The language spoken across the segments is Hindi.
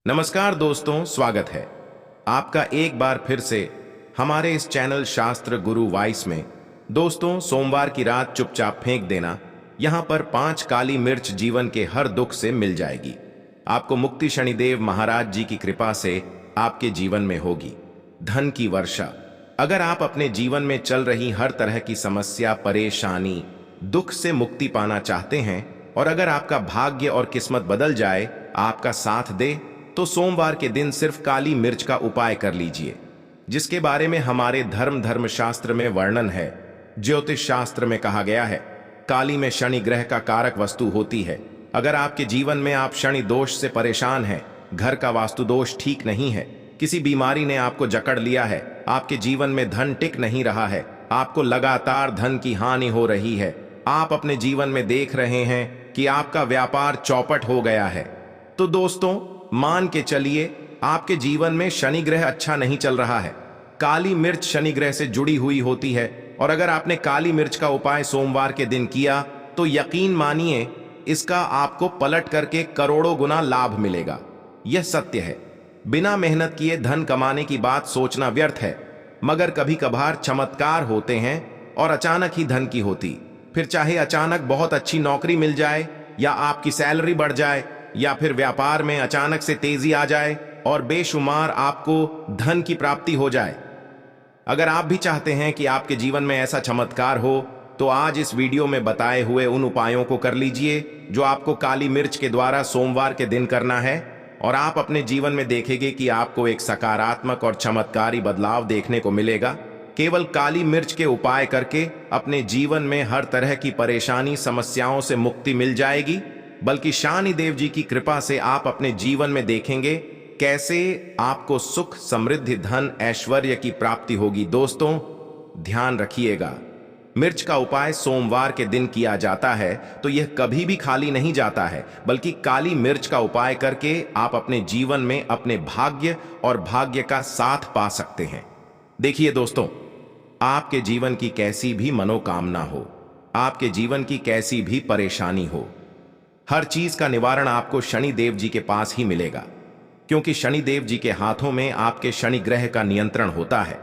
नमस्कार दोस्तों, स्वागत है आपका एक बार फिर से हमारे इस चैनल शास्त्र गुरु वॉइस में। दोस्तों, सोमवार की रात चुपचाप फेंक देना। यहां पर 5 काली मिर्च जीवन के हर दुख से मिल जाएगी। आपको मुक्ति शनिदेव महाराज जी की कृपा से आपके जीवन में होगी धन की वर्षा। अगर आप अपने जीवन में चल रही हर तरह की समस्या, परेशानी, दुख से मुक्ति पाना चाहते हैं और अगर आपका भाग्य और किस्मत बदल जाए, आपका साथ दे, तो सोमवार के दिन सिर्फ काली मिर्च का उपाय कर लीजिए, जिसके बारे में हमारे धर्मशास्त्र में वर्णन है। ज्योतिष शास्त्र में कहा गया है, काली में शनि ग्रह का कारक वस्तु होती है। अगर आपके जीवन में आप शनि दोष से परेशान हैं, घर का वास्तु दोष ठीक नहीं है, किसी बीमारी ने आपको जकड़ लिया है, आपके जीवन में धन टिक नहीं रहा है, आपको लगातार धन की हानि हो रही है, आप अपने जीवन में देख रहे हैं कि आपका व्यापार चौपट हो गया है, तो दोस्तों मान के चलिए आपके जीवन में शनि ग्रह अच्छा नहीं चल रहा है। काली मिर्च शनि ग्रह से जुड़ी हुई होती है और अगर आपने काली मिर्च का उपाय सोमवार के दिन किया तो यकीन मानिए इसका आपको पलट करके करोड़ों गुना लाभ मिलेगा। यह सत्य है। बिना मेहनत किए धन कमाने की बात सोचना व्यर्थ है, मगर कभी कभार चमत्कार होते हैं और अचानक ही धन की होती। फिर चाहे अचानक बहुत अच्छी नौकरी मिल जाए या आपकी सैलरी बढ़ जाए या फिर व्यापार में अचानक से तेजी आ जाए और बेशुमार आपको धन की प्राप्ति हो जाए। अगर आप भी चाहते हैं कि आपके जीवन में ऐसा चमत्कार हो तो आज इस वीडियो में बताए हुए उन उपायों को कर लीजिए जो आपको काली मिर्च के द्वारा सोमवार के दिन करना है और आप अपने जीवन में देखेंगे कि आपको एक सकारात्मक और चमत्कारी बदलाव देखने को मिलेगा। केवल काली मिर्च के उपाय करके अपने जीवन में हर तरह की परेशानी, समस्याओं से मुक्ति मिल जाएगी, बल्कि शनिदेव जी की कृपा से आप अपने जीवन में देखेंगे कैसे आपको सुख, समृद्धि, धन, ऐश्वर्य की प्राप्ति होगी। दोस्तों ध्यान रखिएगा, मिर्च का उपाय सोमवार के दिन किया जाता है तो यह कभी भी खाली नहीं जाता है, बल्कि काली मिर्च का उपाय करके आप अपने जीवन में अपने भाग्य और भाग्य का साथ पा सकते हैं। देखिए दोस्तों, आपके जीवन की कैसी भी मनोकामना हो, आपके जीवन की कैसी भी परेशानी हो, हर चीज का निवारण आपको शनिदेव जी के पास ही मिलेगा, क्योंकि शनिदेव जी के हाथों में आपके शनि ग्रह का नियंत्रण होता है।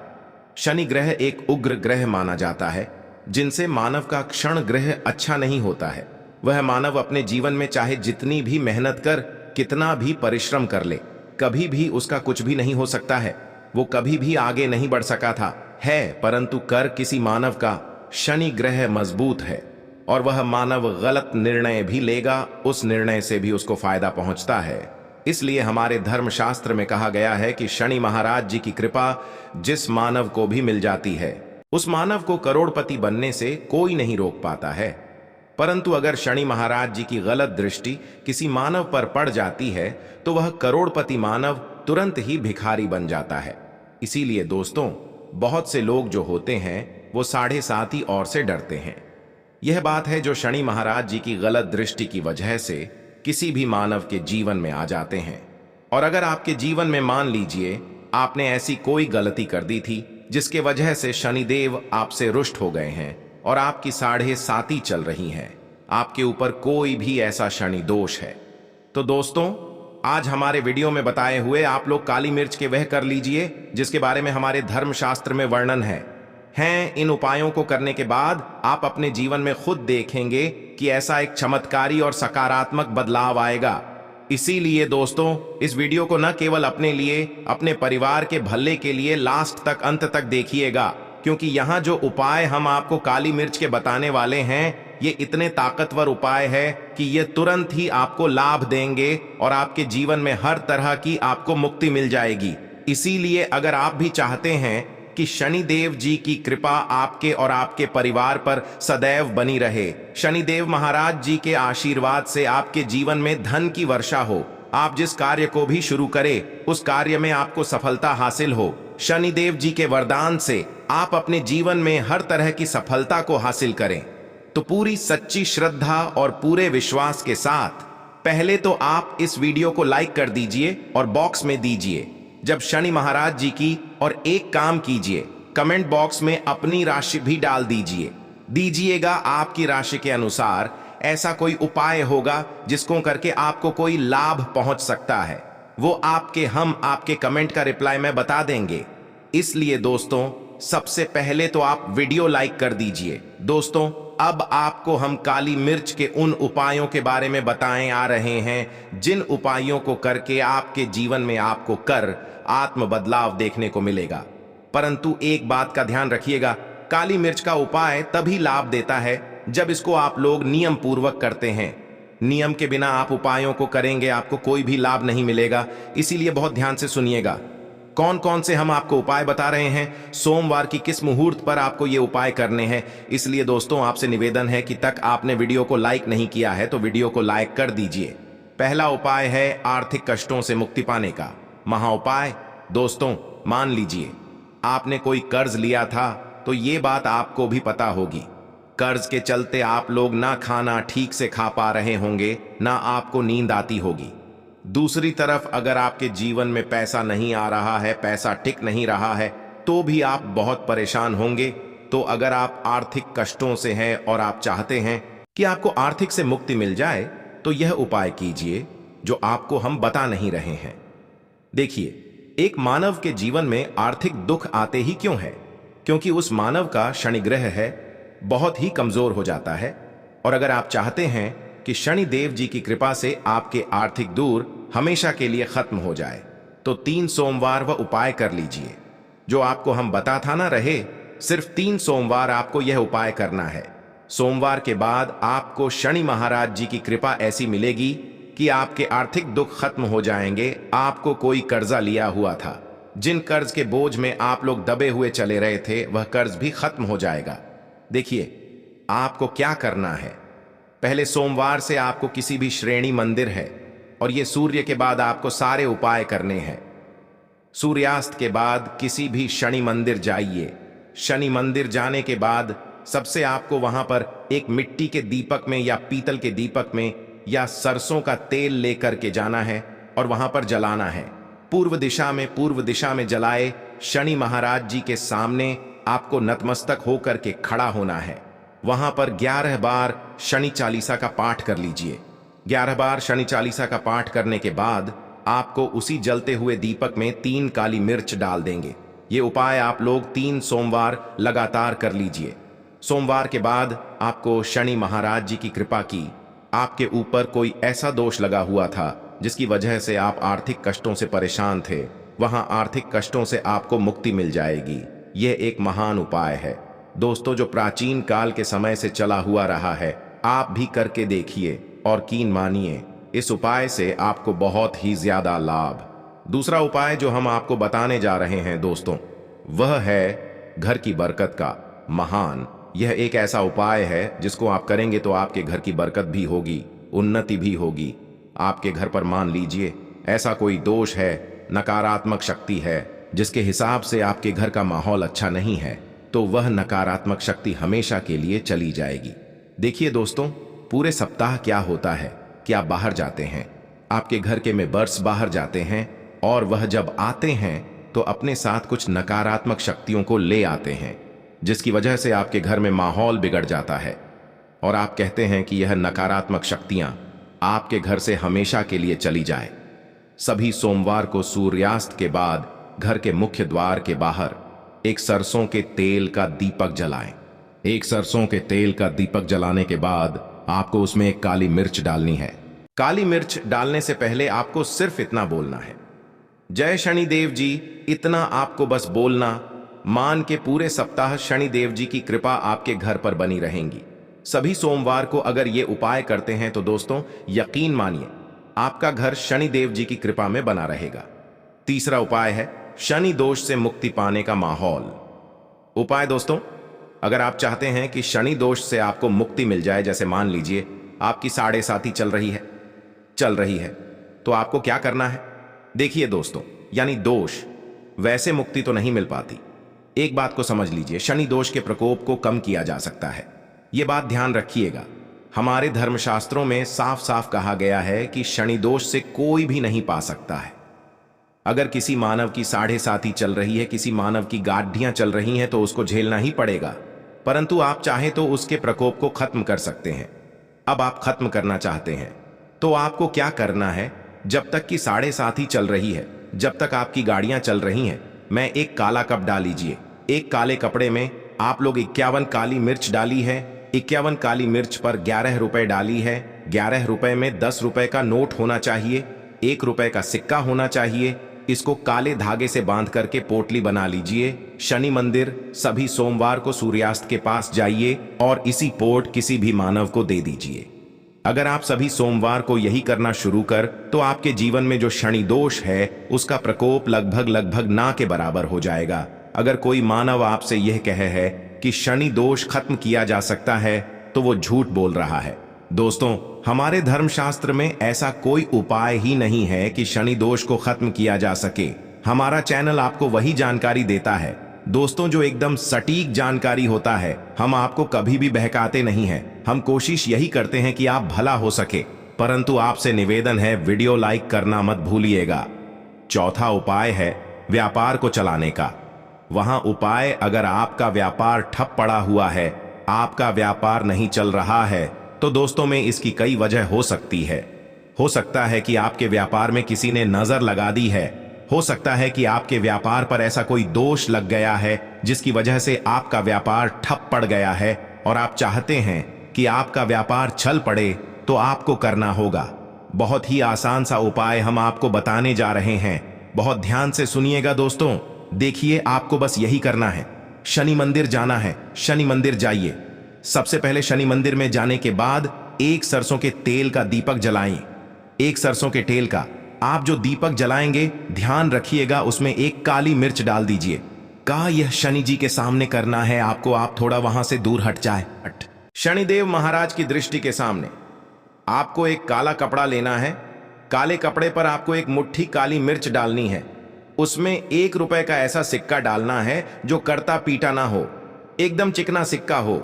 शनि ग्रह एक उग्र ग्रह माना जाता है, जिनसे मानव का क्षण ग्रह अच्छा नहीं होता है। वह मानव अपने जीवन में चाहे जितनी भी मेहनत कर, कितना भी परिश्रम कर ले, कभी भी उसका कुछ भी नहीं हो सकता है। वो कभी भी आगे नहीं बढ़ सका था परंतु कर किसी मानव का शनि ग्रह मजबूत है और वह मानव गलत निर्णय भी लेगा, उस निर्णय से भी उसको फायदा पहुंचता है। इसलिए हमारे धर्मशास्त्र में कहा गया है कि शनि महाराज जी की कृपा जिस मानव को भी मिल जाती है, उस मानव को करोड़पति बनने से कोई नहीं रोक पाता है। परंतु अगर शनि महाराज जी की गलत दृष्टि किसी मानव पर पड़ जाती है तो वह करोड़पति मानव तुरंत ही भिखारी बन जाता है। इसीलिए दोस्तों, बहुत से लोग जो होते हैं वो 7.5 और से डरते हैं। यह बात है जो शनि महाराज जी की गलत दृष्टि की वजह से किसी भी मानव के जीवन में आ जाते हैं। और अगर आपके जीवन में मान लीजिए आपने ऐसी कोई गलती कर दी थी जिसके वजह से शनिदेव आपसे रुष्ट हो गए हैं और आपकी 7.5 चल रही हैं, आपके ऊपर कोई भी ऐसा शनि दोष है, तो दोस्तों आज हमारे वीडियो में बताए हुए आप लोग काली मिर्च के वह कर लीजिए जिसके बारे में हमारे धर्मशास्त्र में वर्णन है। इन उपायों को करने के बाद आप अपने जीवन में खुद देखेंगे कि ऐसा एक चमत्कारी और सकारात्मक बदलाव आएगा। इसीलिए दोस्तों इस वीडियो को न केवल अपने लिए, अपने परिवार के भले के लिए लास्ट तक, अंत तक देखिएगा, क्योंकि यहाँ जो उपाय हम आपको काली मिर्च के बताने वाले हैं ये इतने ताकतवर उपाय है कि ये तुरंत ही आपको लाभ देंगे और आपके जीवन में हर तरह की आपको मुक्ति मिल जाएगी। इसीलिए अगर आप भी चाहते हैं कि शनिदेव जी की कृपा आपके और आपके परिवार पर सदैव बनी रहे, शनिदेव महाराज जी के आशीर्वाद से आपके जीवन में धन की वर्षा हो, आप जिस कार्य को भी शुरू करें उस कार्य में आपको सफलता हासिल हो, शनिदेव जी के वरदान से आप अपने जीवन में हर तरह की सफलता को हासिल करें, तो पूरी सच्ची श्रद्धा और पूरे विश्वास के साथ पहले तो आप इस वीडियो को लाइक कर दीजिए और बॉक्स में दीजिए जब शनि महाराज जी की, और एक काम कीजिए, कमेंट बॉक्स में अपनी राशि भी डाल दीजिएगा। आपकी राशि के अनुसार ऐसा कोई उपाय होगा जिसको करके आपको कोई लाभ पहुंच सकता है। वो हम आपके कमेंट का रिप्लाई में बता देंगे। इसलिए दोस्तों, सबसे पहले तो आप वीडियो लाइक कर दीजिए। दोस्तों, अब आपको हम काली मिर्च के उन उपायों के बारे में बताएं आ रहे हैं जिन उपायों को करके आपके जीवन में आपको आत्म बदलाव देखने को मिलेगा। परंतु एक बात का ध्यान रखिएगा, काली मिर्च का उपाय तभी लाभ देता है जब इसको आप लोग नियम पूर्वक करते हैं। नियम के बिना आप उपायों को करेंगे, आपको कोई भी लाभ नहीं मिलेगा। इसीलिए बहुत ध्यान से सुनिएगा। कौन कौन से हम आपको उपाय बता रहे हैं, सोमवार की किस मुहूर्त पर आपको ये उपाय करने हैं। इसलिए दोस्तों, आपसे निवेदन है कि तक आपने वीडियो को लाइक नहीं किया है तो वीडियो को लाइक कर दीजिए। पहला उपाय है आर्थिक कष्टों से मुक्ति पाने का महा उपाय। दोस्तों, मान लीजिए आपने कोई कर्ज लिया था, तो ये बात आपको भी पता होगी। कर्ज के चलते आप लोग ना खाना ठीक से खा पा रहे होंगे, ना आपको नींद आती होगी। दूसरी तरफ अगर आपके जीवन में पैसा नहीं आ रहा है, पैसा टिक नहीं रहा है, तो भी आप बहुत परेशान होंगे। तो अगर आप आर्थिक कष्टों से हैं और आप चाहते हैं कि आपको आर्थिक से मुक्ति मिल जाए, तो यह उपाय कीजिए जो आपको हम बता नहीं रहे हैं। देखिए, एक मानव के जीवन में आर्थिक दुख आते ही क्यों है? क्योंकि उस मानव का शनि ग्रह है बहुत ही कमजोर हो जाता है। और अगर आप चाहते हैं कि शनि देव जी की कृपा से आपके आर्थिक दूर हमेशा के लिए खत्म हो जाए, तो 3 सोमवार वह उपाय कर लीजिए जो आपको हम बता था ना रहे। सिर्फ 3 सोमवार आपको यह उपाय करना है। सोमवार के बाद आपको शनि महाराज जी की कृपा ऐसी मिलेगी कि आपके आर्थिक दुख खत्म हो जाएंगे। आपको कोई कर्जा लिया हुआ था, जिन कर्ज के बोझ में आप लोग दबे हुए चले रहे थे, वह कर्ज भी खत्म हो जाएगा। देखिए, आपको क्या करना है। पहले सोमवार से आपको किसी भी श्रेणी मंदिर है, और यह सूर्य के बाद आपको सारे उपाय करने हैं। सूर्यास्त के बाद किसी भी शनि मंदिर जाइए। शनि मंदिर जाने के बाद सबसे आपको वहां पर एक मिट्टी के दीपक में या पीतल के दीपक में या सरसों का तेल लेकर के जाना है और वहां पर जलाना है। पूर्व दिशा में जलाए शनि महाराज जी के सामने आपको नतमस्तक होकर के खड़ा होना है। वहां पर 11 बार शनि चालीसा का पाठ कर लीजिए। 11 बार शनि चालीसा का पाठ करने के बाद आपको उसी जलते हुए दीपक में 3 काली मिर्च डाल देंगे। ये उपाय आप लोग 3 सोमवार लगातार कर लीजिए। सोमवार के बाद आपको शनि महाराज जी की कृपा की आपके ऊपर कोई ऐसा दोष लगा हुआ था जिसकी वजह से आप आर्थिक कष्टों से परेशान थे, वहां आर्थिक कष्टों से आपको मुक्ति मिल जाएगी। यह एक महान उपाय है दोस्तों, जो प्राचीन काल के समय से चला हुआ रहा है। आप भी करके देखिए और कीन मानिए, इस उपाय से आपको बहुत ही ज्यादा लाभ। दूसरा उपाय जो हम आपको बताने जा रहे हैं दोस्तों, वह है घर की बरकत का महान। यह एक ऐसा उपाय है जिसको आप करेंगे तो आपके घर की बरकत भी होगी, उन्नति भी होगी। आपके घर पर मान लीजिए ऐसा कोई दोष है, नकारात्मक शक्ति है, जिसके हिसाब से आपके घर का माहौल अच्छा नहीं है, तो वह नकारात्मक शक्ति हमेशा के लिए चली जाएगी। देखिए दोस्तों, पूरे सप्ताह क्या होता है कि आप बाहर जाते हैं, आपके घर के मेंबर्स बाहर जाते हैं, और वह जब आते हैं तो अपने साथ कुछ नकारात्मक शक्तियों को ले आते हैं, जिसकी वजह से आपके घर में माहौल बिगड़ जाता है। और आप कहते हैं कि यह नकारात्मक शक्तियां आपके घर से हमेशा के लिए चली जाए। सभी सोमवार को सूर्यास्त के बाद घर के मुख्य द्वार के बाहर एक सरसों के तेल का दीपक जलाएं। एक सरसों के तेल का दीपक जलाने के बाद आपको उसमें एक काली मिर्च डालनी है। काली मिर्च डालने से पहले आपको सिर्फ इतना बोलना है, जय शनिदेव जी। इतना आपको बस बोलना। मान के पूरे सप्ताह शनिदेव जी की कृपा आपके घर पर बनी रहेंगी। सभी सोमवार को अगर ये उपाय करते हैं तो दोस्तों यकीन मानिए आपका घर शनिदेव जी की कृपा में बना रहेगा। तीसरा उपाय है शनि दोष से मुक्ति पाने का माहौल। उपाय दोस्तों, अगर आप चाहते हैं कि शनि दोष से आपको मुक्ति मिल जाए, जैसे मान लीजिए आपकी 7.5 चल रही है, तो आपको क्या करना है? देखिए दोस्तों, यानी दोष, वैसे मुक्ति तो नहीं मिल पाती। एक बात को समझ लीजिए, शनि दोष के प्रकोप को कम किया जा सकता है। यह बात ध्यान रखिएगा। हमारे धर्मशास्त्रों में साफ साफ कहा गया है कि शनि दोष से कोई भी नहीं पा सकता है। अगर किसी मानव की 7.5 चल रही है, किसी मानव की गाड्डियां चल रही हैं, तो उसको झेलना ही पड़ेगा। परंतु आप चाहे तो उसके प्रकोप को खत्म कर सकते हैं। अब आप खत्म करना चाहते हैं तो आपको क्या करना है? जब तक कि 7:30 ही चल रही है, जब तक आपकी गाड़ियां चल रही हैं, मैं एक काला कप डाल लीजिए। एक काले कपड़े में आप लोग 51 काली मिर्च डाली है। 51 काली मिर्च पर 11 रुपए डाली है। 11 रुपए में 10 रुपए का नोट होना चाहिए, 1 रुपए का सिक्का होना चाहिए। इसको काले धागे से बांध करके पोटली बना लीजिए। शनि मंदिर सभी सोमवार को सूर्यास्त के पास जाइए और इसी पोट किसी भी मानव को दे दीजिए। अगर आप सभी सोमवार को यही करना शुरू कर तो आपके जीवन में जो शनि दोष है उसका प्रकोप लगभग ना के बराबर हो जाएगा। अगर कोई मानव आपसे यह कहे है कि शनि दोष खत्म किया जा सकता है तो वो झूठ बोल रहा है। दोस्तों, हमारे धर्मशास्त्र में ऐसा कोई उपाय ही नहीं है कि शनि दोष को खत्म किया जा सके। हमारा चैनल आपको वही जानकारी देता है दोस्तों जो एकदम सटीक जानकारी होता है। हम आपको कभी भी बहकाते नहीं हैं। हम कोशिश यही करते हैं कि आप भला हो सके, परंतु आपसे निवेदन है वीडियो लाइक करना मत भूलिएगा। चौथा उपाय है व्यापार को चलाने का। वहां उपाय, अगर आपका व्यापार ठप पड़ा हुआ है, आपका व्यापार नहीं चल रहा है, तो दोस्तों में इसकी कई वजह हो सकती है। हो सकता है कि आपके व्यापार में किसी ने नजर लगा दी है। हो सकता है कि आपके व्यापार पर ऐसा कोई दोष लग गया है जिसकी वजह से आपका व्यापार ठप पड़ गया है और आप चाहते हैं कि आपका व्यापार चल पड़े, तो आपको करना होगा। बहुत ही आसान सा उपाय हम आपको बताने जा रहे हैं। बहुत ध्यान से सुनिएगा दोस्तों। देखिए, आपको बस यही करना है। शनि मंदिर जाना है, शनि मंदिर जाइए। सबसे पहले शनि मंदिर में जाने के बाद एक सरसों के तेल का दीपक जलाएं। एक सरसों के तेल का आप जो दीपक जलाएंगे, ध्यान रखिएगा उसमें एक काली मिर्च डाल दीजिए। कहा यह शनि जी के सामने करना है आपको। आप थोड़ा वहां से दूर हट जाए। शनिदेव महाराज की दृष्टि के सामने आपको एक काला कपड़ा लेना है। काले कपड़े पर आपको एक मुट्ठी काली मिर्च डालनी है। उसमें 1 रुपए का ऐसा सिक्का डालना है जो करता पीटा ना हो, एकदम चिकना सिक्का हो।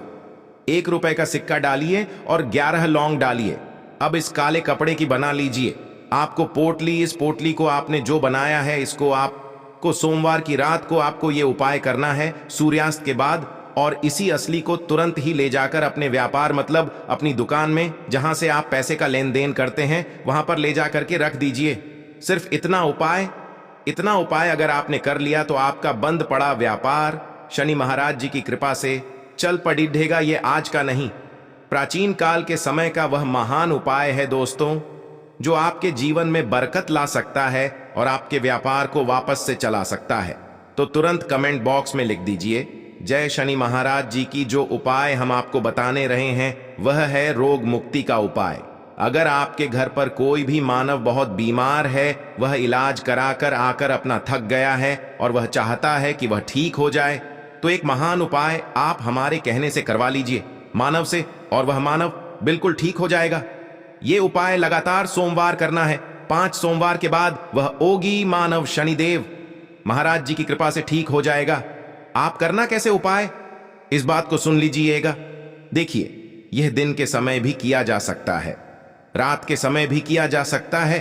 1 रुपए का सिक्का डालिए और 11 लौंग डालिए। अब इस काले कपड़े की बना लीजिए। आपको पोटली, इस पोटली को आपने जो बनाया है, इसको आपको सोमवार की रात को आपको ये उपाय करना है सूर्यास्त के बाद, और इसी असली को तुरंत ही ले जाकर अपने व्यापार, मतलब अपनी दुकान में जहां से आप पैसे का लेन देन करते हैं, वहां पर ले जा करके रख दीजिए। सिर्फ इतना उपाय अगर आपने कर लिया तो आपका बंद पड़ा व्यापार शनि महाराज जी की कृपा से चल पड़ेगा। ये आज का नहीं, प्राचीन काल के समय का वह महान उपाय है दोस्तों, जो आपके जीवन में बरकत ला सकता है और आपके व्यापार को वापस से चला सकता है। तो तुरंत कमेंट बॉक्स में लिख दीजिए, जय शनि महाराज जी की। जो उपाय हम आपको बताने रहे हैं वह है रोग मुक्ति का उपाय। अगर आपके घर पर कोई भी मानव बहुत बीमार है, वह इलाज कराकर आकर अपना थक गया है और वह चाहता है कि वह ठीक हो जाए, तो एक महान उपाय आप हमारे कहने से करवा लीजिए मानव से, और वह मानव बिल्कुल ठीक हो जाएगा। ये उपाय लगातार सोमवार करना है। 5 सोमवार के बाद वह ओगी मानव शनिदेव महाराज जी की कृपा से ठीक हो जाएगा। आप करना कैसे उपाय, इस बात को सुन लीजिएगा। देखिए, यह दिन के समय भी किया जा सकता है, रात के समय भी किया जा सकता है।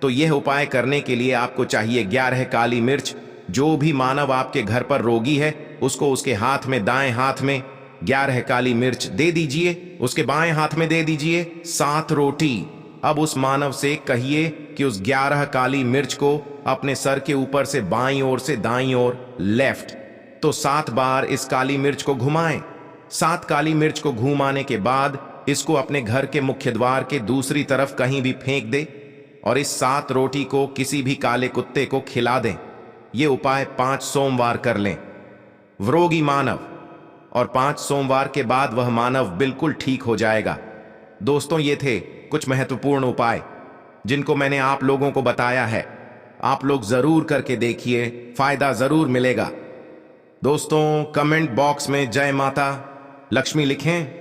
तो यह उपाय करने के लिए आपको चाहिए 11 काली मिर्च। जो भी मानव आपके घर पर रोगी है, उसको उसके हाथ में, दाएं हाथ में 11 काली मिर्च दे दीजिए, उसके बाएं हाथ में दे दीजिए 7 रोटी। अब उस मानव से कहिए कि उस 11 काली मिर्च को अपने सर के ऊपर से बाईं ओर से दाईं ओर, लेफ्ट, तो 7 बार इस काली मिर्च को घुमाएं। 7 काली मिर्च को घुमाने के बाद इसको अपने घर के मुख्य द्वार के दूसरी तरफ कहीं भी फेंक दे और इस 7 रोटी को किसी भी काले कुत्ते को खिला दें। ये उपाय 5 सोमवार कर लें रोगी मानव, और 5 सोमवार के बाद वह मानव बिल्कुल ठीक हो जाएगा। दोस्तों, ये थे कुछ महत्वपूर्ण उपाय जिनको मैंने आप लोगों को बताया है। आप लोग जरूर करके देखिए, फायदा जरूर मिलेगा। दोस्तों, कमेंट बॉक्स में जय माता लक्ष्मी लिखें।